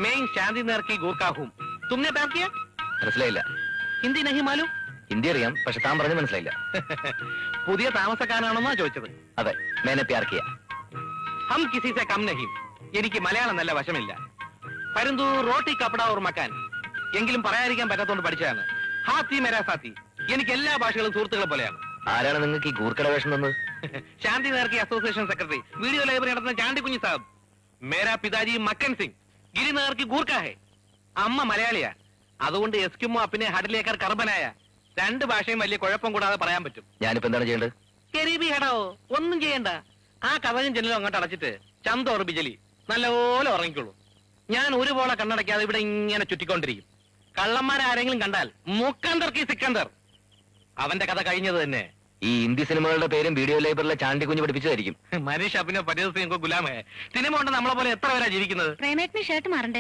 मैं शांति नगर की गोरखा हूँ तुमने प्यार किया മനസ്സിലായില്ല. हिंदी नहीं मालूम ഹിന്ദി അറിയാം, പക്ഷെ താൻ പറഞ്ഞ് മനസ്സിലായില്ല. പുതിയ താമസക്കാരനാണെന്നാ ചോദിച്ചത്. അതെ, മേനെ പ്യാർ കിയ. हम किसी से कम नहीं. എനിക്ക് മലയാളം നല്ല വശമില്ല. പരന്തു റോട്ടി കപ്പട ഓർ മക്കാൻ എങ്കിലും പറയാതിരിക്കാൻ പറ്റാത്തോണ്ട് പഠിച്ചതാണ്. ഹാത്തി മേരാ സാത്തി. എനിക്ക് എല്ലാ ഭാഷകളും സുഹൃത്തുക്കളെ പോലെയാണ്. ആരാണ് നിങ്ങൾക്ക് ഈ ഗൂർക്കട വേഷം തന്നത്? Shanti Nagar association secretary, video library നടത്തുന്ന ചാണ്ടി കുഞ്ഞി സാബ്. മേരാ പിതാജി മക്കൻ സിംഗ്, ഗിരിനഗർ की ഗൂർഖ है. അമ്മ മലയാളിയാ, അതുകൊണ്ട് എസ്കിമോ അപ്പിനെ ഹഡലേക്കർ കർബനായ. രണ്ട് ഭാഷയും വലിയ കുഴപ്പം കൂടാതെ പറയാൻ പറ്റും. ഞാനിപ്പോ എന്താണ് ചെയ്യേണ്ടത്? കരീബി ഹടോ, ഒന്നും ചെയ്യണ്ട. ആ കഥകും ജനലും അങ്ങോട്ട് അടച്ചിട്ട് ചന്തോർ ബിജലി നല്ലപോലെ ഉറങ്ങിക്കോളൂ. ഞാൻ ഒരു പോളെ കണ്ണടയ്ക്കാതെ ഇവിടെ ഇങ്ങനെ ചുറ്റിക്കൊണ്ടിരിക്കും. കള്ളന്മാരാരെങ്കിലും കണ്ടാൽ മുക്കന്തർ കി സിക്കന്തർ. അവന്റെ കഥ കഴിഞ്ഞത് തന്നെ. ഈ ഹിന്ദി സിനിമകളുടെ പേരും വീഡിയോ ലൈബ്രറിയിലെ ചാണ്ടി കുഞ്ഞ് പഠിപ്പിച്ചതായിരിക്കും. മനീഷ് അപ്പിനെ പരിചയ ഗുലാമേ. സിനിമ കൊണ്ട് നമ്മളെ പോലെ എത്ര പേരാ ജീവിക്കുന്നത്? പ്രേമേട്ടിന് ഷർട്ട് മാറണ്ടേ?